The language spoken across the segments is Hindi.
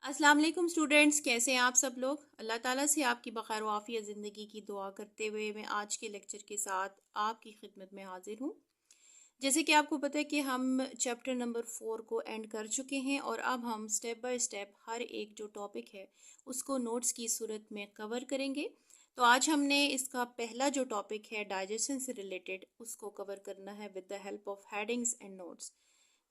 अस्सलाम वालेकुम स्टूडेंट्स, कैसे हैं आप सब लोग। अल्लाह ताला से आपकी बखैर व आफियत ज़िंदगी की दुआ करते हुए मैं आज के लेक्चर के साथ आपकी खिदमत में हाजिर हूँ। जैसे कि आपको पता है कि हम चैप्टर नंबर 4 को एंड कर चुके हैं और अब हम स्टेप बाय स्टेप हर एक जो टॉपिक है उसको नोट्स की सूरत में कवर करेंगे। तो आज हमने इसका पहला जो टॉपिक है डाइजेशन से रिलेटेड उसको कवर करना है with the help of headings and notes.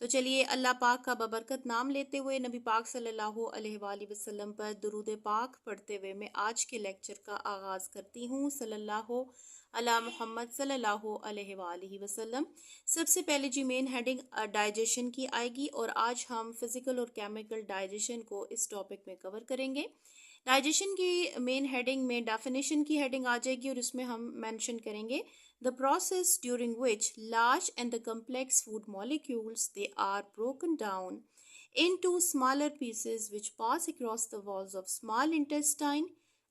तो चलिए अल्लाह पाक का बबरकत नाम लेते हुए नबी पाक सल्लल्लाहु अलैहि वसल्लम पर दुरूद पाक पढ़ते हुए मैं आज के लेक्चर का आगाज़ करती हूँ। सल्लल्लाहु अला मुहम्मद सल्लल्लाहु अलैहि वसल्लम। सबसे पहले जी मेन हेडिंग डाइजेशन की आएगी और आज हम फिज़िकल और केमिकल डाइजेशन को इस टॉपिक में कवर करेंगे। डाइजेशन की मेन हेडिंग में डेफिनेशन की हेडिंग आ जाएगी और इसमें हम मेंशन करेंगे the process during which large and the complex food molecules they are broken down into smaller pieces which pass across the walls of small intestine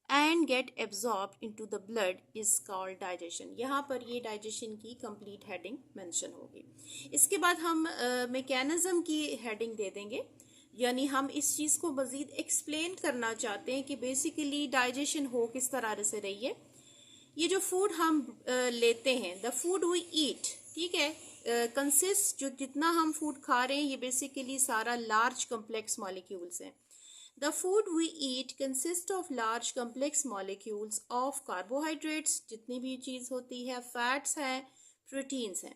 and get absorbed into the blood is called digestion। यहाँ पर ये डाइजेशन की कंप्लीट हेडिंग मेंशन होगी। इसके बाद हम मैकेनिज्म की हेडिंग दे देंगे, यानी हम इस चीज़ को मज़ीद एक्सप्लेन करना चाहते हैं कि बेसिकली डाइजेशन हो किस तरह से रही है। ये जो फूड हम लेते हैं, द फूड वी ईट, ठीक है, कंसिस्ट जो जितना हम फूड खा रहे हैं ये बेसिकली सारा लार्ज कम्प्लेक्स मॉलिक्यूल्स हैं। The food we eat consist of large complex molecules of carbohydrates, जितनी भी चीज़ होती है, फैट्स हैं, प्रोटीन्स हैं।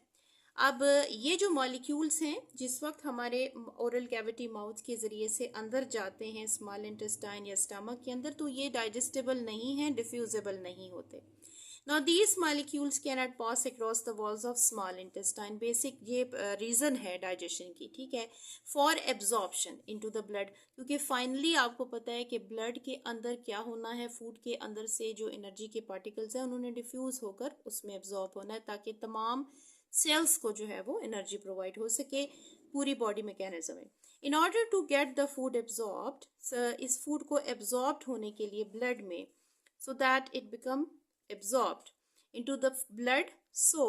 अब ये जो मॉलिक्यूल्स हैं जिस वक्त हमारे ओरल कैविटी माउथ के ज़रिए से अंदर जाते हैं स्मॉल इंटेस्टाइन या स्टमक के अंदर, तो ये डाइजेस्टेबल नहीं हैं, डिफ्यूजेबल नहीं होते। Now these molecules cannot pass across the walls of small intestine। Basic ये रीज़न है डाइजेशन की, ठीक है, for absorption into the blood, क्योंकि फाइनली आपको पता है कि ब्लड के अंदर क्या होना है, फूड के अंदर से जो एनर्जी के पार्टिकल्स हैं उन्होंने डिफ्यूज़ होकर उसमें एब्जॉर्ब होना है ताकि तमाम सेल्स को जो है वो एनर्जी प्रोवाइड हो सके पूरी बॉडी मैकेनिज्म में। In order to get the food absorbed, इस फूड को एब्जॉर्ब्ड होने के लिए ब्लड में, so that it become absorbed into the blood so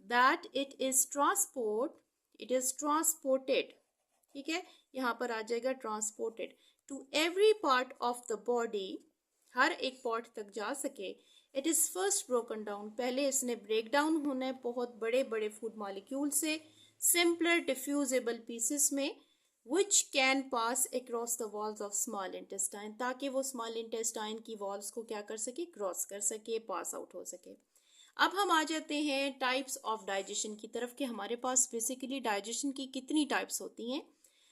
that it is transported, ठीक है, यहाँ पर आ जाएगा transported to every part of the body, हर एक पार्ट तक जा सके। It is first broken down, पहले इसने ब्रेक डाउन होना है बहुत बड़े बड़े फूड मॉलिक्यूल से सिंपलर डिफ्यूजेबल पीसेस में which can pass across the walls of small intestine, ताकि वो small intestine की walls को क्या कर सके, क्रॉस कर सके, पास आउट हो सके। अब हम आ जाते हैं टाइप्स ऑफ डाइजेशन की तरफ कि हमारे पास बेसिकली डाइजेशन की कितनी टाइप्स होती हैं।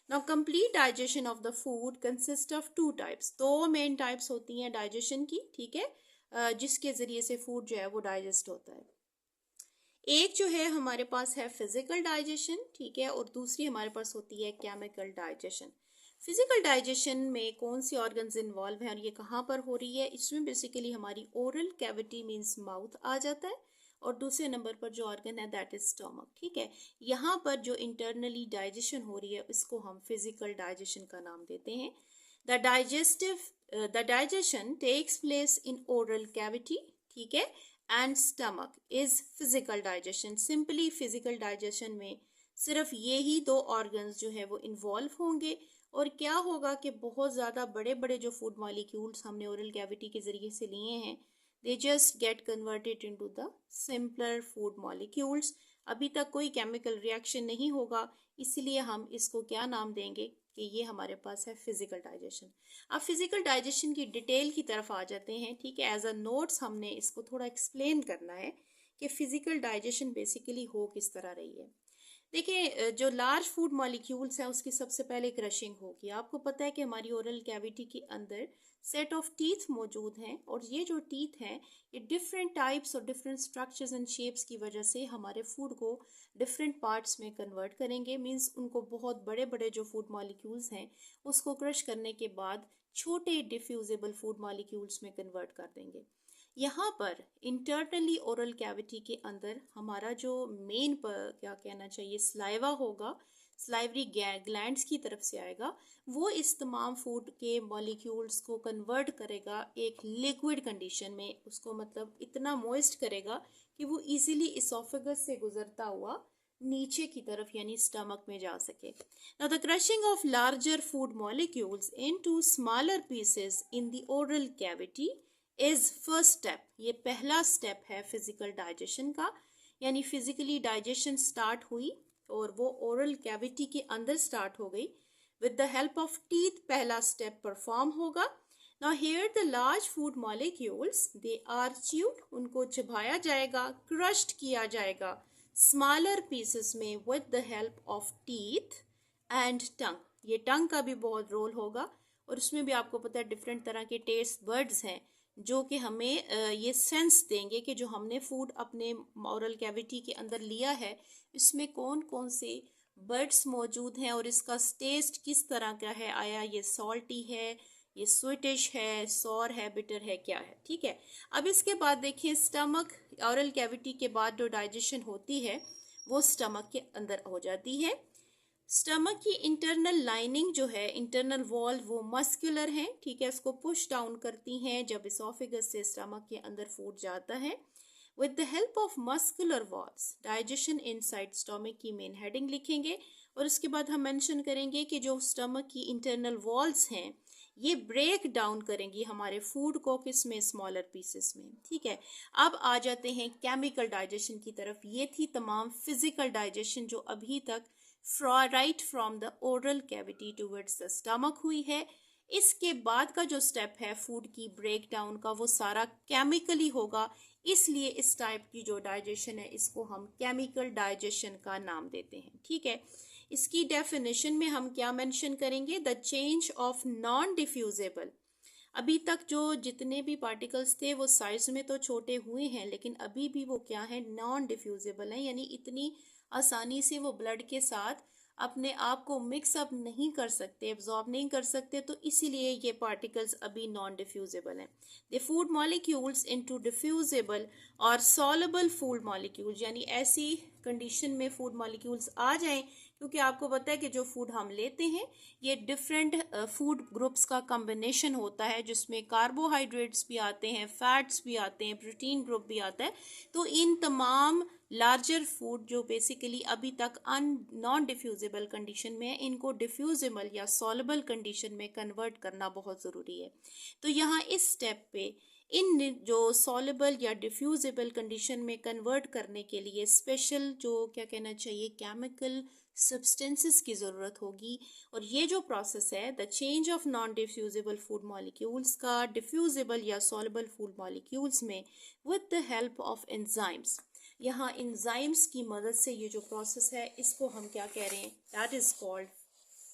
Now complete digestion of the food consist of two types, दो मेन टाइप्स होती हैं डाइजेशन की, ठीक है, जिसके ज़रिए से फूड जो है वो डाइजेस्ट होता है। एक जो है हमारे पास है फिजिकल डाइजेशन, ठीक है, और दूसरी हमारे पास होती है केमिकल डाइजेशन। फिजिकल डाइजेशन में कौन सी ऑर्गन्स इन्वॉल्व हैं और ये कहाँ पर हो रही है, इसमें बेसिकली हमारी ओरल कैविटी मींस माउथ आ जाता है और दूसरे नंबर पर जो ऑर्गन है दैट इज स्टमक, ठीक है। यहाँ पर जो इंटरनली डाइजेशन हो रही है इसको हम फिजिकल डाइजेशन का नाम देते हैं। The digestion takes place in oral cavity, ठीक है, and stomach is physical digestion. Simply physical digestion में सिर्फ ये ही दो ऑर्गन्स जो है वो इन्वॉल्व होंगे और क्या होगा कि बहुत ज़्यादा बड़े बड़े जो फूड मॉलिक्यूल्स हमने ओरल कैविटी के ज़रिए से लिए हैं they just get converted into the simpler food molecules. अभी तक कोई केमिकल रिएक्शन नहीं होगा, इसलिए हम इसको क्या नाम देंगे कि ये हमारे पास है फिजिकल डाइजेशन। अब फिजिकल डाइजेशन की डिटेल की तरफ आ जाते हैं, ठीक है। एज अ नोट्स हमने इसको थोड़ा एक्सप्लेन करना है कि फिजिकल डाइजेशन बेसिकली हो किस तरह रही है। देखिए, जो लार्ज फूड मॉलिक्यूल्स हैं उसकी सबसे पहले क्रशिंग होगी। आपको पता है कि हमारी ओरल कैविटी के अंदर सेट ऑफ टीथ मौजूद हैं और ये जो टीथ हैं ये डिफरेंट टाइप्स और डिफरेंट स्ट्रक्चर्स एंड शेप्स की वजह से हमारे फूड को डिफरेंट पार्ट्स में कन्वर्ट करेंगे। मींस उनको बहुत बड़े बड़े जो फूड मॉलिक्यूल्स हैं उसको क्रश करने के बाद छोटे डिफ्यूजेबल फूड मॉलिक्यूल्स में कन्वर्ट कर देंगे। यहाँ पर इंटरनली ओरल कैविटी के अंदर हमारा जो मेन क्या कहना चाहिए स्लाइवा होगा, स्लाइवरी ग्लैंड्स की तरफ से आएगा, वो इस तमाम फूड के मॉलिक्यूल्स को कन्वर्ट करेगा एक लिक्विड कंडीशन में, उसको मतलब इतना मॉइस्ट करेगा कि वो इजीली इसोफेगस से गुजरता हुआ नीचे की तरफ यानी स्टमक में जा सके। Now the crushing of larger food molecules into smaller pieces in the oral cavity is first step. ये पहला स्टेप है फिजिकल डाइजेशन का, यानी फिजिकली डाइजेशन स्टार्ट हुई और वो ओरल कैविटी के अंदर स्टार्ट हो गई। With the help of teeth पहला स्टेप परफॉर्म होगा। Now here the large food molecules they are chewed, उनको चबाया जाएगा, crushed किया जाएगा smaller pieces में with the help of teeth and tongue। ये टंग का भी बहुत रोल होगा और उसमें भी आपको पता है डिफरेंट तरह के टेस्ट बर्ड्स हैं जो कि हमें ये सेंस देंगे कि जो हमने फूड अपने ओरल कैविटी के अंदर लिया है इसमें कौन कौन से बर्ड्स मौजूद हैं और इसका टेस्ट किस तरह का है, आया ये सॉल्टी है, ये स्वीटिश है, सॉर है, बिटर है, क्या है। ठीक है, अब इसके बाद देखिए स्टमक ओरल कैविटी के बाद जो डाइजेशन होती है वो स्टमक के अंदर हो जाती है। स्टमक की इंटरनल लाइनिंग जो है, इंटरनल वॉल, वो मस्कुलर है। ठीक है, इसको पुश डाउन करती हैं जब इसोफेगस से स्टमक के अंदर फूड जाता है। With the help of muscular walls digestion inside stomach की मेन हेडिंग लिखेंगे और उसके बाद हम मेंशन करेंगे कि जो स्टमक की इंटरनल वॉल्स हैं ये ब्रेक डाउन करेंगी हमारे फूड को किस में, स्मॉलर पीसेस में। ठीक है, अब आ जाते हैं केमिकल डाइजेशन की तरफ। ये थी तमाम फिजिकल डाइजेशन जो अभी तक right from the oral cavity towards the stomach हुई है। इसके बाद का जो स्टेप है फूड की ब्रेक डाउन का वो सारा केमिकली होगा, इसलिए इस टाइप की जो डाइजेशन है इसको हम केमिकल डाइजेशन का नाम देते हैं। ठीक है, इसकी डेफिनेशन में हम क्या मेंशन करेंगे, द चेंज ऑफ नॉन डिफ्यूजेबल। अभी तक जो जितने भी पार्टिकल्स थे वो साइज में तो छोटे हुए हैं लेकिन अभी भी वो क्या है, नॉन डिफ्यूजेबल है, यानी इतनी आसानी से वो ब्लड के साथ अपने आप को मिक्स अप नहीं कर सकते, एब्जॉर्ब नहीं कर सकते, तो इसीलिए ये पार्टिकल्स अभी नॉन डिफ्यूजेबल हैं। द फूड मॉलिक्यूल्स इनटू डिफ्यूजेबल और सॉलेबल फूड मॉलिक्यूल्स, यानी ऐसी कंडीशन में फूड मॉलिक्यूल्स आ जाएं क्योंकि आपको पता है कि जो फूड हम लेते हैं ये डिफरेंट फूड ग्रुप्स का कॉम्बिनेशन होता है जिसमें कार्बोहाइड्रेट्स भी आते हैं, फैट्स भी आते हैं, प्रोटीन ग्रुप भी आता है। तो इन तमाम लार्जर फूड जो बेसिकली अभी तक नॉन डिफ्यूजेबल कंडीशन में है इनको डिफ्यूजेबल या सॉलेबल कंडीशन में कन्वर्ट करना बहुत ज़रूरी है। तो यहाँ इस स्टेप पे इन जो सॉलेबल या डिफ्यूजेबल कंडीशन में कन्वर्ट करने के लिए स्पेशल जो क्या कहना चाहिए केमिकल सब्सटेंसेस की ज़रूरत होगी। और ये जो प्रोसेस है the change of non diffusible food molecules का डिफ्यूजेबल या सॉलेबल फूड मॉलिक्यूल्स में with the help of enzymes, यहाँ एंजाइम्स की मदद से ये जो प्रोसेस है इसको हम क्या कह रहे हैं, that is called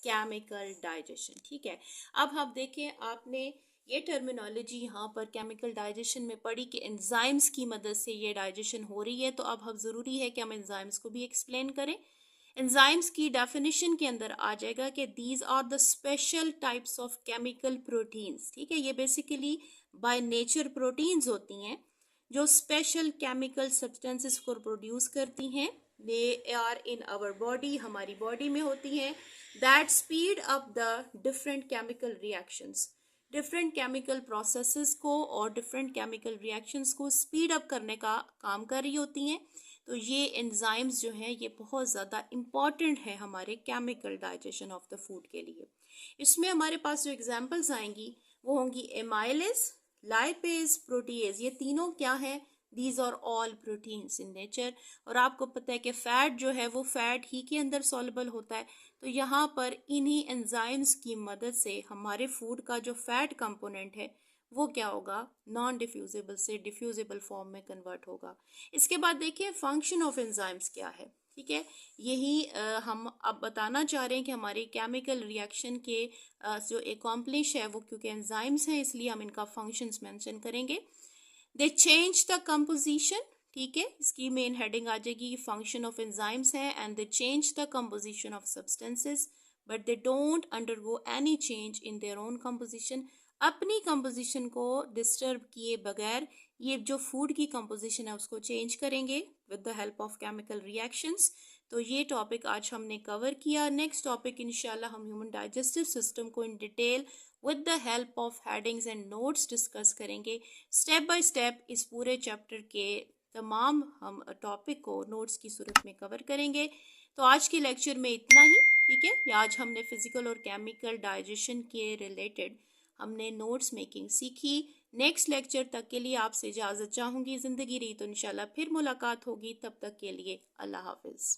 chemical digestion. ठीक है, अब हम देखें आपने ये टर्मिनोलॉजी यहाँ पर केमिकल डाइजेशन में पढ़ी कि एंजाइम्स की मदद से ये डाइजेशन हो रही है, तो अब हम ज़रूरी है कि हम एंजाइम्स को भी एक्सप्लेन करें। एंजाइम्स की डेफिनेशन के अंदर आ जाएगा कि these are the special types of chemical proteins. ठीक है, ये बेसिकली बाय नेचर प्रोटीन्स होती हैं जो स्पेशल केमिकल सब्सटेंसेस को प्रोड्यूस करती हैं। They are in our body, हमारी बॉडी में होती हैं, that speed up the different chemical reactions, different chemical processes को और डिफरेंट केमिकल रिएक्शंस को स्पीड अप करने का काम कर रही होती हैं। तो ये एंजाइम्स जो हैं ये बहुत ज़्यादा इम्पॉर्टेंट है हमारे chemical digestion of the food के लिए। इसमें हमारे पास जो एग्जांपल्स आएंगी वो होंगी एमाइलेज, लाइपेज, प्रोटीएज। ये तीनों क्या है, these are all proteins in nature. और आपको पता है कि फैट जो है वो फैट ही के अंदर सॉल्युबल होता है। तो यहाँ पर इन्हीं एंजाइम्स की मदद से हमारे फूड का जो फैट कंपोनेंट है वो क्या होगा, नॉन डिफ्यूजेबल से डिफ्यूजेबल फॉर्म में कन्वर्ट होगा। इसके बाद देखिए फंक्शन ऑफ एंजाइम्स क्या है। ठीक है, यही हम अब बताना चाह रहे हैं कि हमारे केमिकल रिएक्शन के जो एकम्प्लिश है वो क्योंकि एंजाइम्स हैं इसलिए हम इनका फंक्शंस मेंशन करेंगे। दे चेंज द कंपोजिशन, ठीक है, इसकी मेन हेडिंग आ जाएगी फंक्शन ऑफ एंजाइम्स है, and they change the composition of substances but they don't undergo any change in their own composition. अपनी कंपोजिशन को डिस्टर्ब किए बगैर ये जो फूड की कंपोजिशन है उसको चेंज करेंगे with the help of chemical reactions. तो ये टॉपिक आज हमने कवर किया। नेक्स्ट टॉपिक इंशाल्लाह हम ह्यूमन डाइजेस्टिव सिस्टम को in detail with the help of headings and notes discuss करेंगे। स्टेप बाय स्टेप इस पूरे चैप्टर के तमाम हम टॉपिक को नोट्स की सूरत में कवर करेंगे। तो आज के लेक्चर में इतना ही, ठीक है। ये आज हमने फिजिकल और केमिकल डाइजेशन के रिलेटेड हमने नोट्स मेकिंग सीखी। नेक्स्ट लेक्चर तक के लिए आपसे इजाज़त चाहूँगी। ज़िंदगी रही तो इंशाल्लाह फिर मुलाकात होगी। तब तक के लिए अल्लाह हाफिज़।